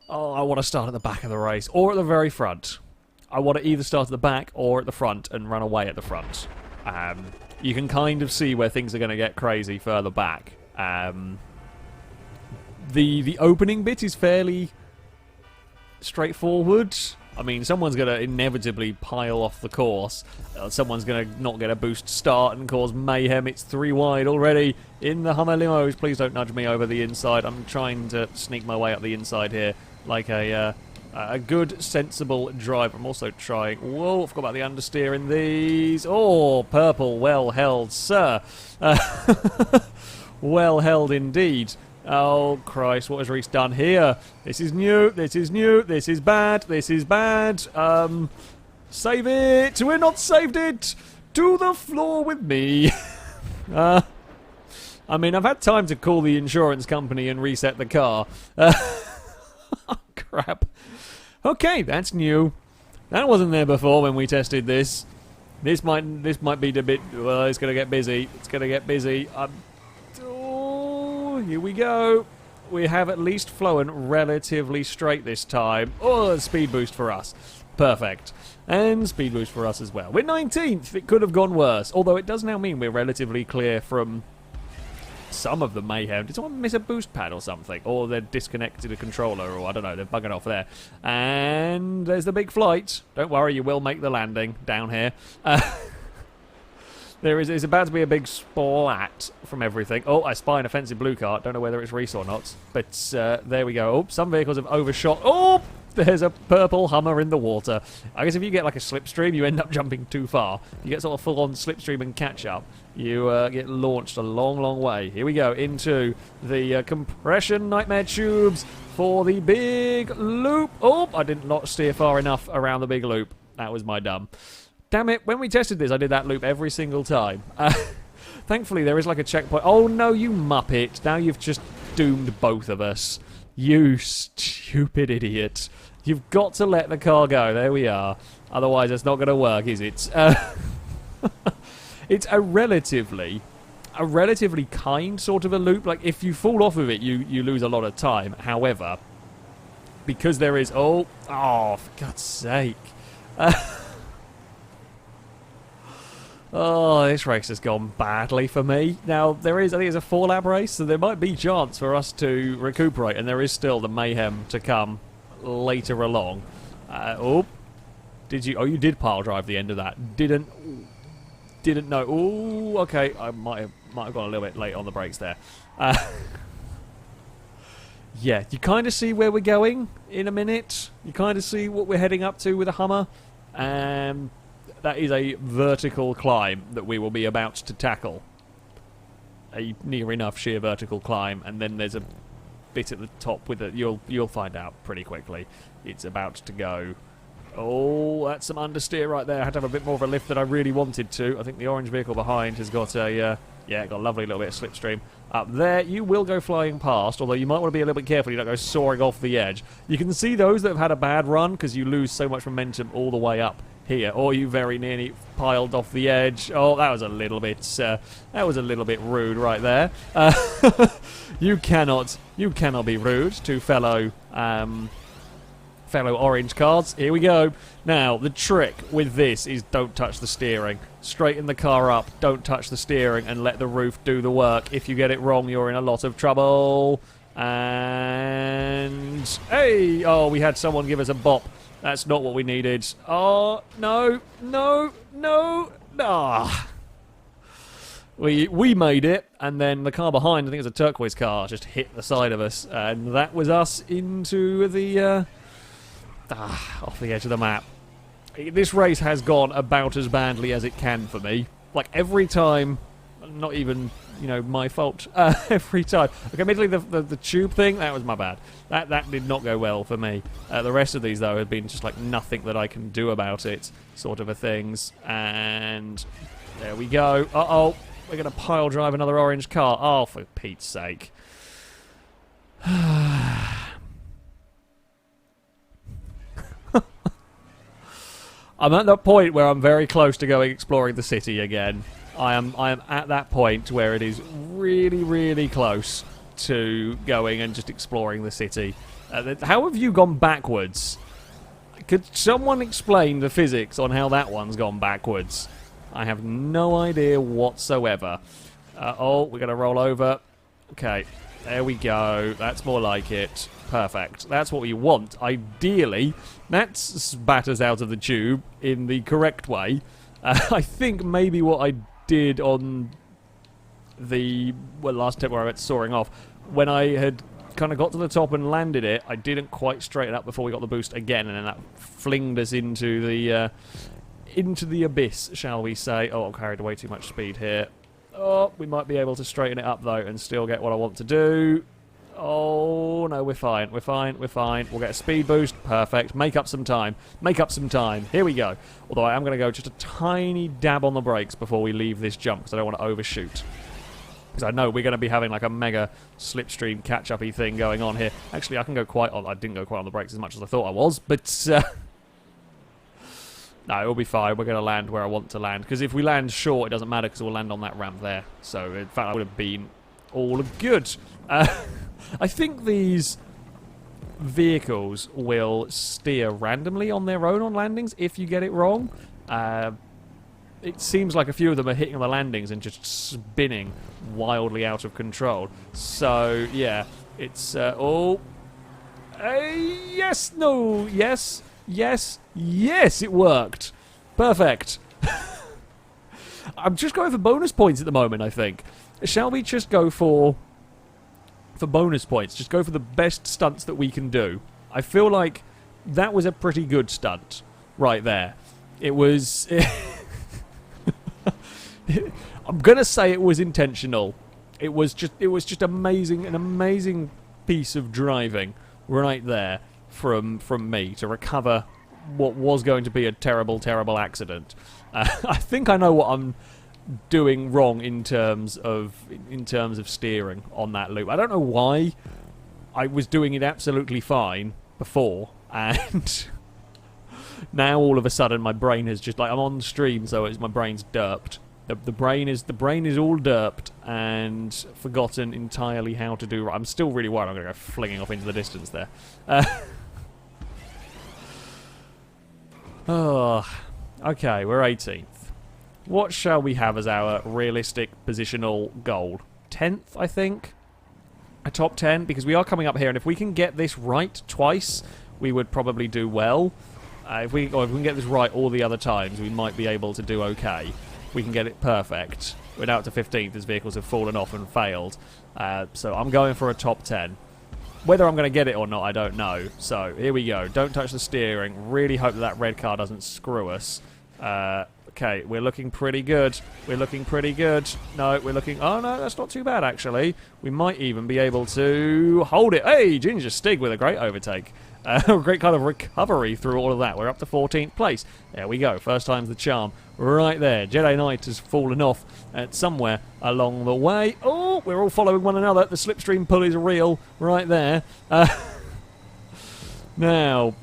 Oh, I want to start at the back of the race, or at the very front. I want to either start at the back or at the front and run away at the front. You can kind of see where things are going to get crazy further back. The opening bit is fairly straightforward. I mean, someone's going to inevitably pile off the course. Someone's going to not get a boost start and cause mayhem. It's 3 wide already in the Hummer limos. Please don't nudge me over the inside. I'm trying to sneak my way up the inside here like a good, sensible driver. I'm also trying... Whoa, I forgot about the understeer in these. Oh, purple. Well held, sir. Well held indeed. Oh, Christ, what has Rhys done here? This is new, this is new, this is bad, this is bad. Save it! We're not saved it! To the floor with me! I mean, I've had time to call the insurance company and reset the car. Oh, crap. Okay, that's new. That wasn't there before when we tested this. This might be a bit... Well, it's going to get busy. It's going to get busy. Here we go. We have at least flown relatively straight this time. Oh, speed boost for us. Perfect. And speed boost for us as well. We're 19th. It could have gone worse. Although it does now mean we're relatively clear from some of the mayhem. Did someone miss a boost pad or something? Or they're disconnected a controller, or I don't know, they're bugging off there. And there's the big flight. Don't worry, you will make the landing down here. There's about to be a big splat from everything. Oh, I spy an offensive blue car. Don't know whether it's Rhys or not. But there we go. Oh, some vehicles have overshot. Oh, there's a purple Hummer in the water. I guess if you get like a slipstream, you end up jumping too far. You get sort of full-on slipstream and catch-up. You get launched a long, long way. Here we go into the compression nightmare tubes for the big loop. Oh, I did not steer far enough around the big loop. That was my dumb. Damn it, when we tested this, I did that loop every single time. Thankfully, there is like a checkpoint. Oh, no, you muppet. Now you've just doomed both of us. You stupid idiot. You've got to let the car go. There we are. Otherwise, it's not going to work, is it? It's a relatively kind sort of a loop. Like, if you fall off of it, you lose a lot of time. However, because there is... Oh, for God's sake. Oh, this race has gone badly for me. Now, I think it's a 4-lap race, so there might be chance for us to recuperate, and there is still the mayhem to come later along. Did you? Oh, you did pile drive the end of that. Didn't know. Oh, okay. I might have gone a little bit late on the brakes there. Yeah, you kind of see where we're going in a minute. You kind of see what we're heading up to with a Hummer. That is a vertical climb that we will be about to tackle. A near enough sheer vertical climb, and then there's a bit at the top with it. You'll find out pretty quickly. It's about to go. Oh, that's some understeer right there. I had to have a bit more of a lift than I really wanted to. I think the orange vehicle behind has got a got a lovely little bit of slipstream up there. You will go flying past, although you might want to be a little bit careful you don't go soaring off the edge. You can see those that have had a bad run because you lose so much momentum all the way up here, or you very nearly piled off the edge. Oh, that was a little bit rude right there. You cannot be rude to fellow orange cards. Here we go. Now, the trick with this is don't touch the steering. Straighten the car up, don't touch the steering, and let the roof do the work. If you get it wrong, you're in a lot of trouble. And... hey! Oh, we had someone give us a bop. That's not what we needed. Oh, no. Ah. We made it, and then the car behind, I think it was a turquoise car, just hit the side of us. And that was us into the... off the edge of the map. This race has gone about as badly as it can for me. Like, every time, not even, my fault. Every time. Okay, admittedly, the tube thing, that was my bad. That did not go well for me. The rest of these, though, have been just, like, nothing that I can do about it, sort of a things. And there we go. Uh-oh, we're going to pile drive another orange car. Oh, for Pete's sake. I'm at that point where I'm very close to going exploring the city again. I am at that point where it is really, really close to going and just exploring the city. How have you gone backwards? Could someone explain the physics on how that one's gone backwards? I have no idea whatsoever. Oh, we're going to roll over. Okay, there we go. That's more like it. Perfect. That's what we want. Ideally, that spatters out of the tube in the correct way. I think maybe what I did on the last tip where I went soaring off, when I had kind of got to the top and landed it, I didn't quite straighten up before we got the boost again, and then that flinged us into the abyss, shall we say. Oh, I carried way too much speed here. Oh, we might be able to straighten it up though and still get what I want to do. Oh no, we're fine. We're fine. We're fine. We'll get a speed boost. Perfect. Make up some time. Make up some time. Here we go. Although I am going to go just a tiny dab on the brakes before we leave this jump because I don't want to overshoot. Because I know we're going to be having like a mega slipstream catch-up-y thing going on here. Actually, I can go quite on... I didn't go quite on the brakes as much as I thought I was, but... no, it'll be fine. We're going to land where I want to land. Because if we land short, it doesn't matter because we'll land on that ramp there. So, in fact, I would have been all good. I think these vehicles will steer randomly on their own on landings if you get it wrong. It seems like a few of them are hitting the landings and just spinning wildly out of control. So, yeah, it's... yes, no, yes, yes, yes, it worked. Perfect. I'm just going for bonus points at the moment, I think. Shall we just go for bonus points? Just go for the best stunts that we can do. I feel like that was a pretty good stunt right there. It was... I'm gonna say it was intentional. It was just amazing, an amazing piece of driving right there from me to recover what was going to be a terrible, terrible accident. I think I know what I'm doing wrong in terms of steering on that loop. I don't know why. I was doing it absolutely fine before, and now all of a sudden my brain has just like I'm on stream, so my brain's derped. The brain is all derped and forgotten entirely how to do right. I'm still really worried I'm going to go flinging off into the distance there. Oh, okay, we're 18th. What shall we have as our realistic positional goal? 10th, I think? A top 10? Because we are coming up here, and if we can get this right twice, we would probably do well. If we can get this right all the other times, we might be able to do okay. We can get it perfect. We're now to 15th as vehicles have fallen off and failed. So I'm going for a top 10. Whether I'm going to get it or not, I don't know. So here we go. Don't touch the steering. Really hope that red car doesn't screw us. Okay, we're looking pretty good. We're looking pretty good. No, we're looking... Oh, no, that's not too bad, actually. We might even be able to hold it. Hey, Ginger Stig with a great overtake. A great kind of recovery through all of that. We're up to 14th place. There we go. First time's the charm. Right there. Jedi Knight has fallen off somewhere along the way. Oh, we're all following one another. The slipstream pull is real right there. Now,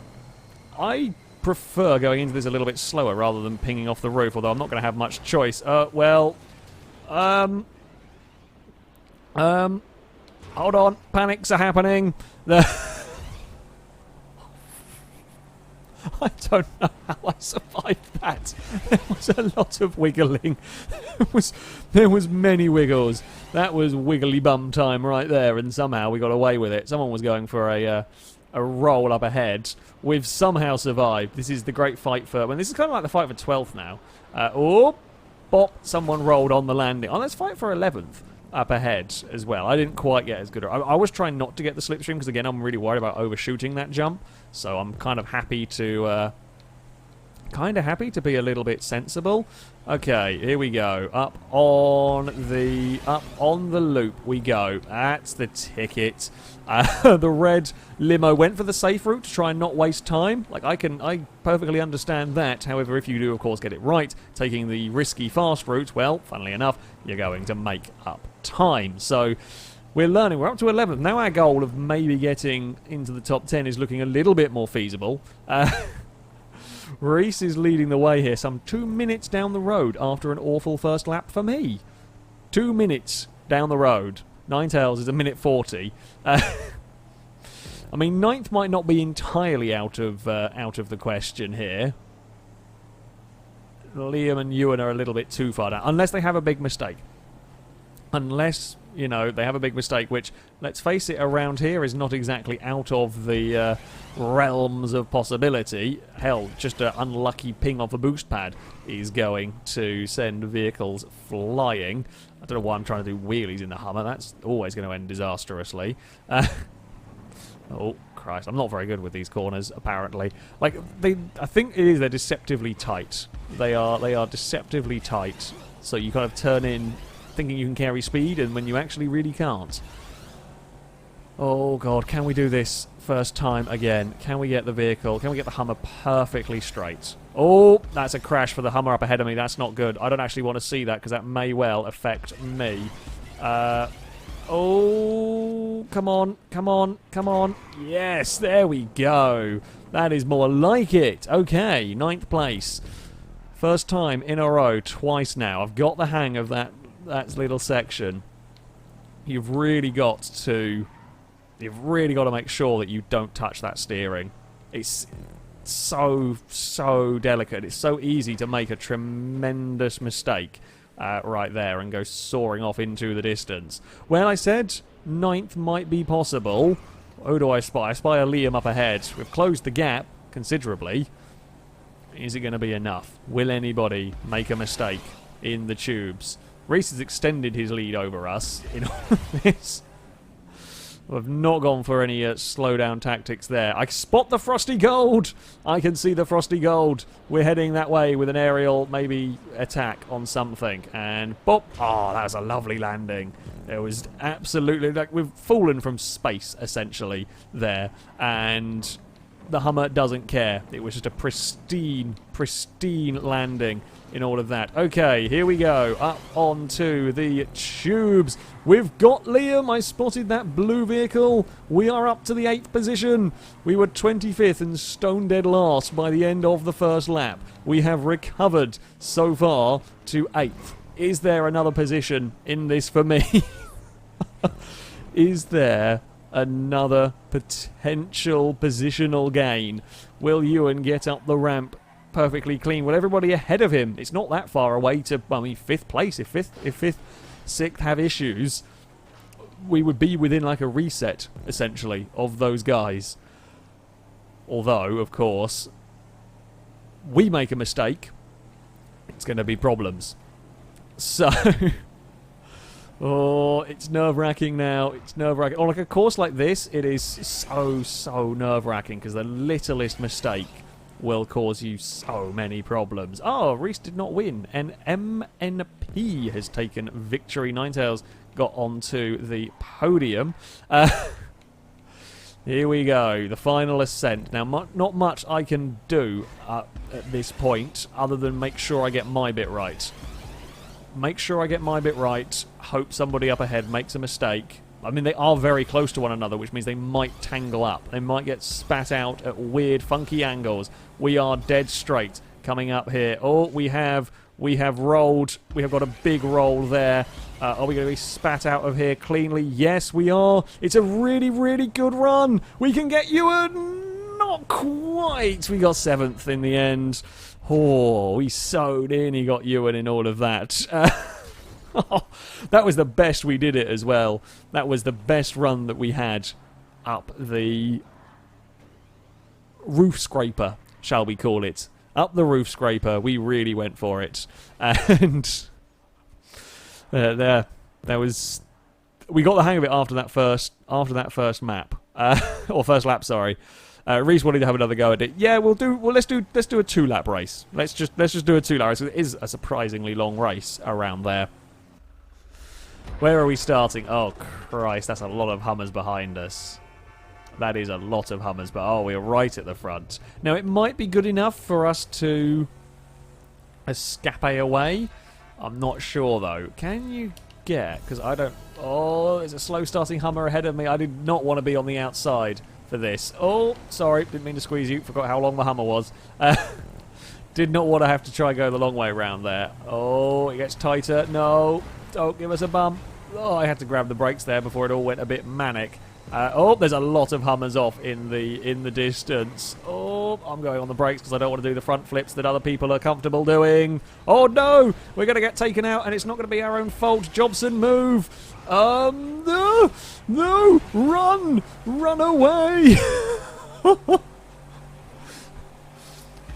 I prefer going into this a little bit slower rather than pinging off the roof, although I'm not going to have much choice. Hold on. Panics are happening. I don't know how I survived that. There was a lot of wiggling. There was many wiggles. That was wiggly bum time right there, and somehow we got away with it. Someone was going for a roll up ahead. We've somehow survived. This is the great fight for... Well, this is kind of like the fight for 12th now. Oh, bop, someone rolled on the landing. Oh, let's fight for 11th up ahead as well. I didn't quite get as good. I was trying not to get the slipstream because, again, I'm really worried about overshooting that jump. So I'm kind of happy to... be a little bit sensible. Okay, here we go. Up on the loop we go. That's the ticket. The red limo went for the safe route to try and not waste time. Like, I perfectly understand that. However, if you do, of course, get it right, taking the risky fast route, well, funnily enough, you're going to make up time. So we're learning. We're up to 11th. Now our goal of maybe getting into the top 10 is looking a little bit more feasible. Rhys is leading the way here, some 2 minutes down the road after an awful first lap for me. 2 minutes down the road. Ninetales is a minute 40. I mean, ninth might not be entirely out of the question here. Liam and Ewan are a little bit too far down, unless they have a big mistake. Unless, you know, they have a big mistake, which, let's face it, around here is not exactly out of the realms of possibility. Hell, just an unlucky ping off a boost pad is going to send vehicles flying. I don't know why I'm trying to do wheelies in the Hummer. That's always going to end disastrously. Oh, Christ. I'm not very good with these corners, apparently. Like, I think it is, they're deceptively tight. They are deceptively tight. So you kind of turn in thinking you can carry speed, and when you actually really can't. Oh, God. Can we do this first time again? Can we get the vehicle? Can we get the Hummer perfectly straight? Oh, that's a crash for the Hummer up ahead of me. That's not good. I don't actually want to see that, because that may well affect me. Oh, come on, come on, come on. Yes, there we go. That is more like it. Okay, 9th place. First time in a row, twice now. I've got the hang of that little section. You've really got to make sure that you don't touch that steering. It's so delicate. It's so easy to make a tremendous mistake right there and go soaring off into the distance. Well, I said 9th might be possible. Who do I spy? I spy a Liam up ahead. We've closed the gap considerably. Is it going to be enough? Will anybody make a mistake in the tubes? Rhys has extended his lead over us in all of this. We've not gone for any slow-down tactics there. I spot the Frosty Gold! I can see the Frosty Gold. We're heading that way with an aerial, maybe, attack on something. And, bop! Oh, that was a lovely landing. It was absolutely... like, we've fallen from space, essentially, there. And the Hummer doesn't care. It was just a pristine landing in all of that. Okay, here we go. Up onto the tubes. We've got Liam. I spotted that blue vehicle. We are up to the 8th position. We were 25th and stone dead last by the end of the first lap. We have recovered so far to 8th. Is there another position in this for me? Is there another potential positional gain? Will Ewan get up the ramp perfectly clean? Will everybody ahead of him? It's not that far away to, I mean, 5th place. If 5th, 6th have issues, we would be within like a reset, essentially, of those guys. Although, of course, we make a mistake, it's going to be problems. So, oh, it's nerve-wracking now. It's nerve-wracking. On like a course like this, it is so nerve-wracking, because the littlest mistake will cause you so many problems. Oh, Rhys did not win. And MNP has taken victory. Ninetales got onto the podium. Here we go. The final ascent. Now, not much I can do at this point, other than make sure I get my bit right. Make sure I get my bit right. Hope somebody up ahead makes a mistake. I mean, they are very close to one another, which means they might tangle up. They might get spat out at weird, funky angles. We are dead straight coming up here. Oh, we have rolled. We have got a big roll there. Are we going to be spat out of here cleanly? Yes, we are. It's a really, really good run. We can get Ewan. Not quite. We got 7th in the end. Oh, we sewed in. He got Ewan in all of that. That was the best we did it as well. That was the best run that we had up the roof scraper, shall we call it. Up the roof scraper, we really went for it. And there was... we got the hang of it after that first map. Or first lap, sorry. Rhys wanted to have another go at it. Yeah, let's do a 2-lap race. Let's just do a 2-lap race. It is a surprisingly long race around there. Where are we starting? Oh, Christ, that's a lot of Hummers behind us. That is a lot of Hummers, but oh, we're right at the front. Now, it might be good enough for us to escape away. I'm not sure, though. Can you get... because I don't... oh, there's a slow-starting Hummer ahead of me. I did not want to be on the outside for this. Oh, sorry, didn't mean to squeeze you. Forgot how long the Hummer was. Did not want to have to try and go the long way around there. Oh, it gets tighter. No, don't give us a bump. Oh, I had to grab the brakes there before it all went a bit manic. Oh, there's a lot of Hummers off in the distance. Oh, I'm going on the brakes because I don't want to do the front flips that other people are comfortable doing. Oh no, we're going to get taken out, and it's not going to be our own fault. Jobson, move. No, no, run away.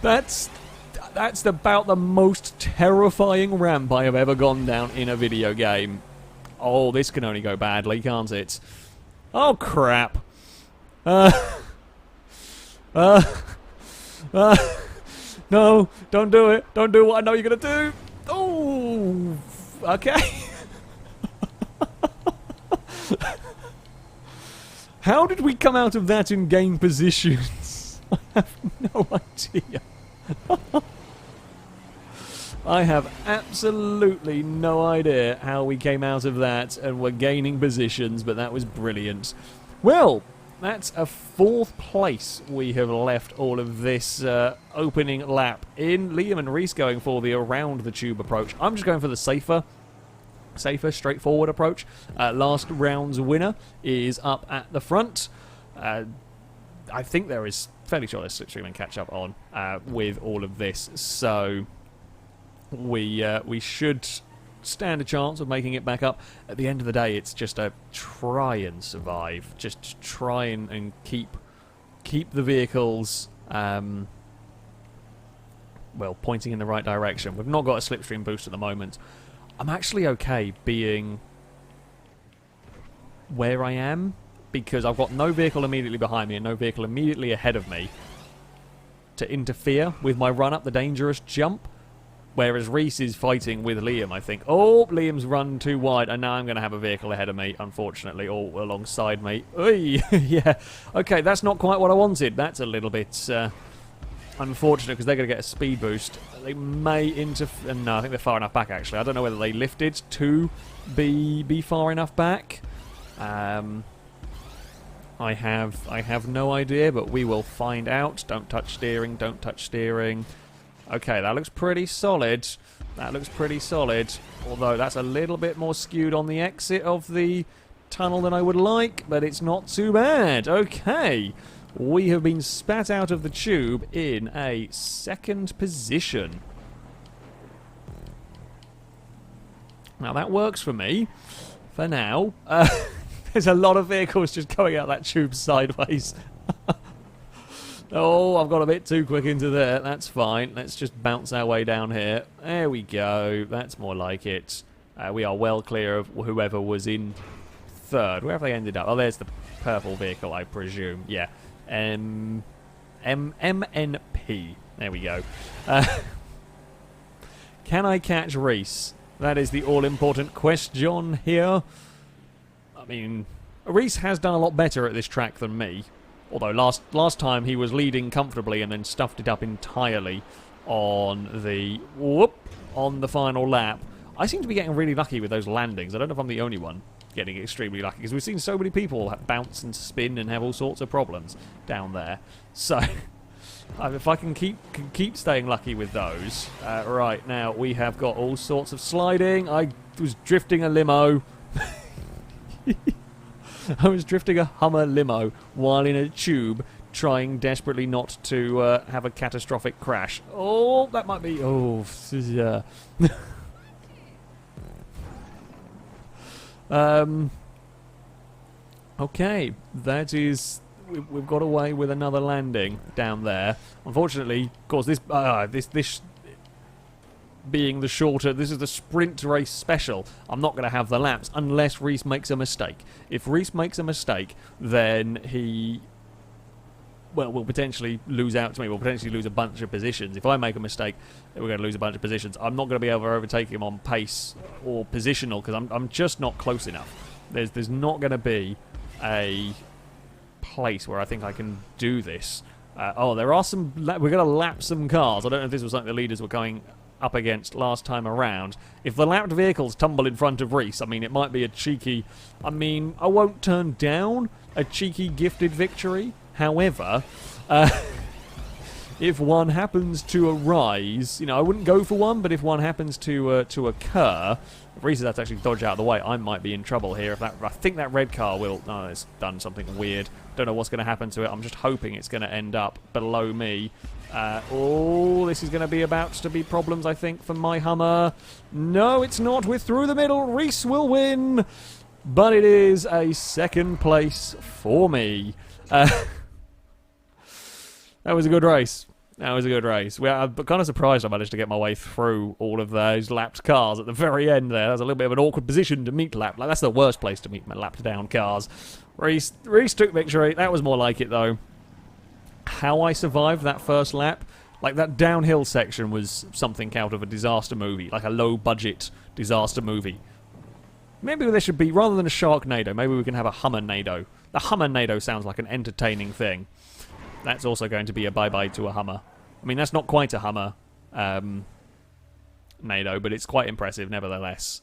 That's about the most terrifying ramp I have ever gone down in a video game. Oh, this can only go badly, can't it? Oh, crap. No, don't do it. Don't do what I know you're going to do. Oh, okay. How did we come out of that and gain positions? I have no idea. I have absolutely no idea how we came out of that and were gaining positions, but that was brilliant. Well, that's a 4th place we have left all of this opening lap in. Liam and Rhys going for the around the tube approach. I'm just going for the safer, straightforward approach. Last round's winner is up at the front. I think there is fairly sure there's slipstream and catch up on with all of this, so we should stand a chance of making it back up. At the end of the day, it's just a try and survive. Just try and keep the vehicles well, pointing in the right direction. We've not got a slipstream boost at the moment. I'm actually okay being where I am because I've got no vehicle immediately behind me and no vehicle immediately ahead of me to interfere with my run up the dangerous jump. Whereas Rhys is fighting with Liam, I think. Oh, Liam's run too wide, and now I'm going to have a vehicle ahead of me, unfortunately, or alongside me. Oy, yeah. Okay, that's not quite what I wanted. That's a little bit unfortunate, because they're going to get a speed boost. They may interfere. No, I think they're far enough back, actually. I don't know whether they lifted to be far enough back. I have no idea, but we will find out. Don't touch steering, don't touch steering. Okay, that looks pretty solid. That looks pretty solid. Although that's a little bit more skewed on the exit of the tunnel than I would like, but it's not too bad. Okay, we have been spat out of the tube in a 2nd position. Now that works for me, for now. There's a lot of vehicles just going out that tube sideways. Oh, I've got a bit too quick into there. That's fine. Let's just bounce our way down here. There we go. That's more like it. We are well clear of whoever was in 3rd. Where have they ended up? Oh, there's the purple vehicle, I presume. Yeah. MNP. There we go. Can I catch Rhys? That is the all-important question here. I mean, Rhys has done a lot better at this track than me. Although last time he was leading comfortably and then stuffed it up entirely on the final lap. I seem to be getting really lucky with those landings. I don't know if I'm the only one getting extremely lucky because we've seen so many people bounce and spin and have all sorts of problems down there. So if I can keep staying lucky with those. Right, now we have got all sorts of sliding. I was drifting a limo. I was drifting a Hummer limo while in a tube, trying desperately not to have a catastrophic crash. Oh, that might be... Oh, yeah. Okay, that is... We've got away with another landing down there. Unfortunately, of course, this being the shorter, this is the sprint race special. I'm not going to have the laps unless Rhys makes a mistake. If Rhys makes a mistake, then he, well, will potentially lose out to me. We'll potentially lose a bunch of positions. If I make a mistake, then we're going to lose a bunch of positions. I'm not going to be able to overtake him on pace or positional because I'm just not close enough. There's not going to be a place where I think I can do this. Oh, there are some... We're going to lap some cars. I don't know if this was something the leaders were going up against last time around. If the lapped vehicles tumble in front of Rhys, I mean, it might be a cheeky... I mean, I won't turn down a cheeky gifted victory. However, if one happens to arise, I wouldn't go for one, but if one happens to occur, if Rhys has to actually dodge out of the way, I might be in trouble here. I think that red car will... Oh, it's done something weird. Don't know what's going to happen to it. I'm just hoping it's going to end up below me. This is going to be about to be problems, I think, for my Hummer. No, it's not. We're through the middle. Rhys will win. But it is a second place for me. That was a good race. I'm kind of surprised I managed to get my way through all of those lapped cars at the very end there. That was a little bit of an awkward position to meet lapped. That's the worst place to meet lapped down cars. Rhys took victory. That was more like it, though. How I survived that first lap, that downhill section was something out of a disaster movie, like a low-budget disaster movie. Maybe there should be, rather than a Sharknado, maybe we can have a Hummer-nado. The Hummer-nado sounds like an entertaining thing. That's also going to be a bye-bye to a Hummer. I mean, that's not quite a Hummer, Nado, but it's quite impressive nevertheless.